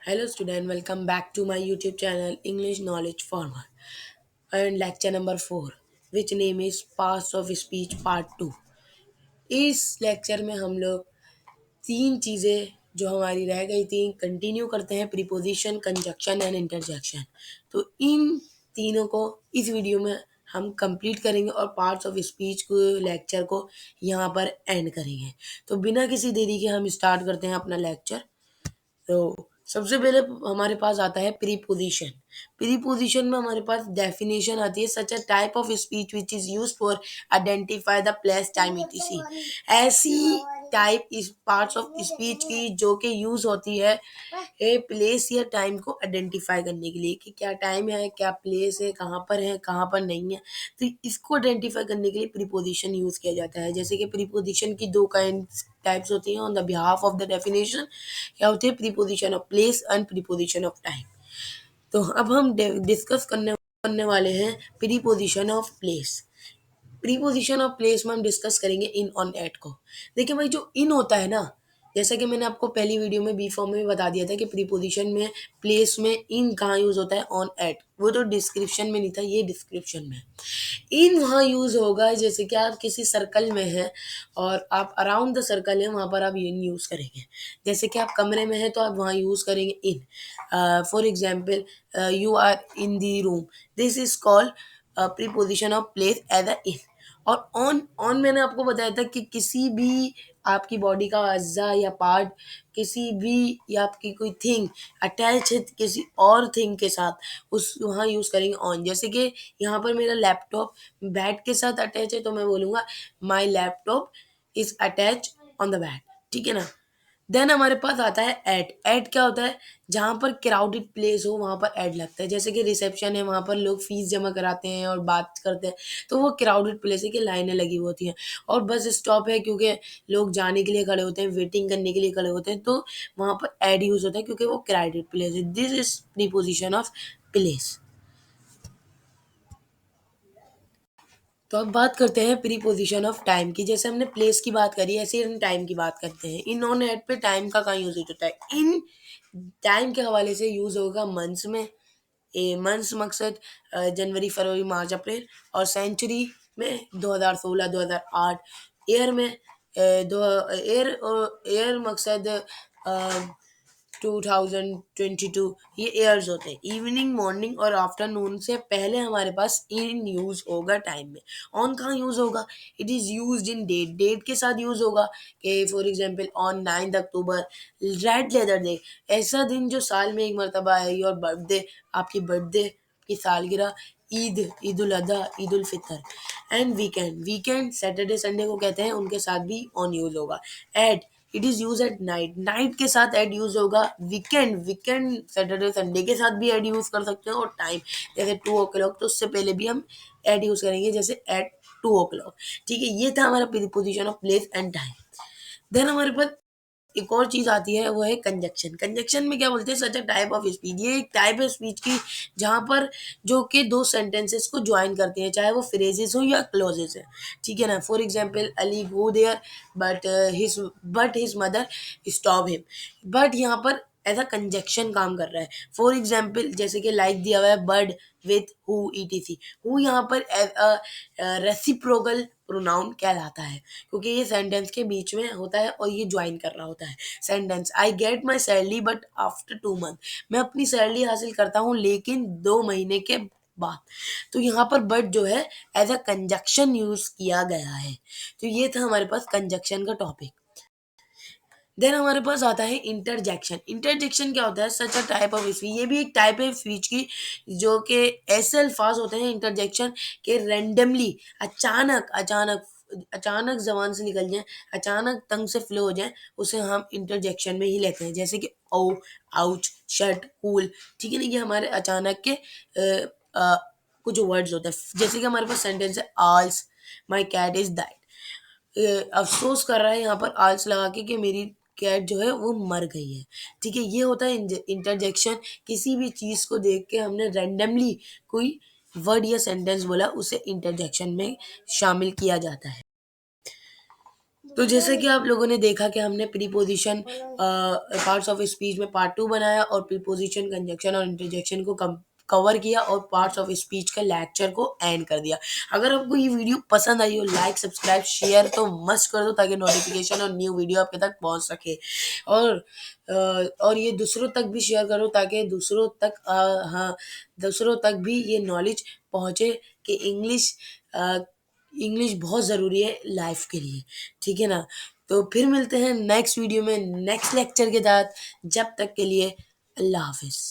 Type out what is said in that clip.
Hello student, welcome back to my YouTube channel English Knowledge Farmer and lecture number 4 which name is Parts of Speech Part 2। इस lecture में हम लोग तीन चीज़ें जो हमारी रह गई थी कंटिन्यू करते हैं, प्रीपोजिशन, कंजक्शन एंड इंटरजेक्शन। तो इन तीनों को इस वीडियो में हम कंप्लीट करेंगे और पार्ट्स ऑफ स्पीच को लेक्चर को यहाँ पर एंड करेंगे। तो बिना किसी देरी के हम स्टार्ट करते हैं अपना लेक्चर। तो सबसे पहले हमारे पास आता है प्रीपोजिशन। प्रीपोजिशन में हमारे पास डेफिनेशन आती है, such a type of speech which is used for identify the place time etc. ऐसी टाइप इस पार्ट्स ऑफ स्पीच की जो कि यूज होती है ए प्लेस या टाइम को आइडेंटिफाई करने के लिए कि क्या टाइम है, क्या प्लेस है, कहाँ पर नहीं है। तो इसको आइडेंटिफाई करने के लिए प्रीपोजिशन यूज किया जाता है। जैसे कि प्रीपोजिशन की दो काइंड टाइप्स होती हैं on the behalf of the definition. क्या होती है? Preposition of place and preposition of time. तो अब हम डिस्कस करने वाले हैं preposition of place. Preposition of place में हम डिस्कस करेंगे इन ऑन एट को। देखिए भाई, जो इन होता है ना, जैसा कि मैंने आपको पहली वीडियो में बी फॉर्म में बता दिया था कि प्रीपोजिशन में प्लेस में इन कहाँ यूज होता है, ऑन एट। वो तो डिस्क्रिप्शन में नहीं था, ये डिस्क्रिप्शन में। इन वहाँ यूज होगा जैसे कि आप किसी सर्कल में हैं और आप अराउंड द सर्कल है, वहाँ पर आप इन यूज करेंगे। जैसे कि आप कमरे में हैं तो आप वहाँ यूज करेंगे in. For example, you are in the room, this is called preposition of place as a in. और ऑन ऑन मैंने आपको बताया था कि किसी भी आपकी बॉडी का अज्जा या पार्ट, किसी भी या आपकी कोई थिंग अटैच है किसी और थिंग के साथ, उस वहाँ यूज़ करेंगे ऑन। जैसे कि यहाँ पर मेरा लैपटॉप बेड के साथ अटैच है तो मैं बोलूँगा my laptop is attach on the bed. ठीक है ना। देन हमारे पास आता है एट। एट क्या होता है? जहाँ पर क्राउडेड प्लेस हो वहाँ पर एड लगता है। जैसे कि रिसेप्शन है, वहाँ पर लोग फीस जमा कराते हैं और बात करते हैं, तो वो क्राउडेड प्लेस है कि लाइनें लगी हुई होती हैं। और बस स्टॉप है क्योंकि लोग जाने के लिए खड़े होते हैं, वेटिंग करने के लिए खड़े होते हैं, तो वहाँ पर एड यूज होता है क्योंकि वो क्राउडेड प्लेस है। This is preposition of place. तो अब बात करते हैं प्रीपोजिशन ऑफ टाइम की। जैसे हमने प्लेस की बात करी, ऐसे ही हम टाइम की बात करते हैं। इन ऑन एड पे टाइम का कहाँ यूज होता है? इन टाइम के हवाले से यूज होगा मंथ्स में। ए मंथ्स मकसद जनवरी, फरवरी, मार्च, अप्रैल। और सेंचुरी में 2016, 2008। ईयर में दो ईयर, ईयर मकसद 2022। ये एयर्स होते हैं। इवनिंग, मॉर्निंग और आफ्टरनून से पहले हमारे पास इन यूज होगा टाइम में। ऑन कहाँ यूज होगा? It is use in date. Date के साथ यूज होगा कि for example on 9 October, red letter day. ऐसा दिन जो साल में एक मरतबा है। और बर्थडे, आपकी बर्थडे की सालगिरह, Eid, Eid ul Azha, Eid ul Fitr. And weekend, weekend Saturday Sunday को कहते हैं, उनके साथ भी ऑन यूज होगा। At, it is use at night. Night के साथ एड यूज होगा। वीकेंड, वीकेंड सैटरडे संडे के साथ भी एड यूज कर सकते हैं। और टाइम, जैसे 2 o'clock, तो उससे पहले भी हम एड यूज करेंगे, जैसे एट 2 o'clock। ठीक है, ये था हमारा preposition of place and time. Then हमारे पास एक और चीज आती है, वो है कंजक्शन। कंजक्शन में क्या बोलते हैं? सच अ टाइप ऑफ स्पीच। ये एक टाइप है स्पीच की जहाँ पर जो कि दो सेंटेंसेस को ज्वाइन करते हैं, चाहे वो फ्रेजेस हो या क्लोजेस है। ठीक है ना। For example, Ali go there but his mother stop him. But यहाँ पर एज अ कंजक्शन काम कर रहा है। फॉर एग्जाम्पल, जैसे कि लाइक दिया हुआ है bird with who etc. Who यहाँ पर एज अ रेसिप्रोकल प्रोनाउन कहलाता है क्योंकि ये सेंटेंस के बीच में होता है और ये ज्वाइन कर रहा होता है sentence. I get my salary but after 2 month. मैं अपनी सैलरी हासिल करता हूँ लेकिन 2 महीने के बाद। तो यहाँ पर बट जो है एज अ कंजक्शन यूज किया गया है। तो ये था हमारे पास कंजक्शन का टॉपिक। देन हमारे पास आता है इंटरजेक्शन। इंटरजेक्शन क्या होता है? Such a type of speech. ये भी एक टाइप है स्पीच की जो कि ऐसे अल्फाज होते हैं इंटरजेक्शन के रैंडमली, अचानक अचानक अचानक जबान से निकल जाए, अचानक टंग से फ्लो हो जाए, उसे हम इंटरजेक्शन में ही लेते हैं। जैसे कि ओ, आउच, शट, कूल। ठीक है ना। ये हमारे अचानक के कुछ वर्ड्स होते हैं। जैसे कि हमारे पास सेंटेंस है, आल्स माई कैट इज दैट। अफसोस कर रहा है यहाँ पर आल्स लगा के कि मेरी कैट जो है वो मर गई है। ठीक है, ये होता है इंटरजेक्शन। किसी भी चीज को देख के हमने रैंडमली कोई वर्ड या सेंटेंस बोला, उसे इंटरजेक्शन में शामिल किया जाता है। तो जैसे कि आप लोगों ने देखा कि हमने प्रीपोजिशन पार्ट्स ऑफ स्पीच में पार्ट 2 बनाया और प्रीपोजिशन, कंजक्शन और इंटरजेक्शन को कवर किया और पार्ट्स ऑफ स्पीच का लेक्चर को एंड कर दिया। अगर आपको ये वीडियो पसंद आई हो, लाइक, सब्सक्राइब, शेयर तो मस्ट कर दो ताकि नोटिफिकेशन और न्यू वीडियो आपके तक पहुंच सके। और और ये दूसरों तक भी शेयर करो ताकि दूसरों तक भी ये नॉलेज पहुंचे कि इंग्लिश बहुत ज़रूरी है लाइफ के लिए। ठीक है ना? तो फिर मिलते हैं नेक्स्ट वीडियो में नेक्स्ट लेक्चर के साथ। जब तक के लिए अल्लाह हाफिज़।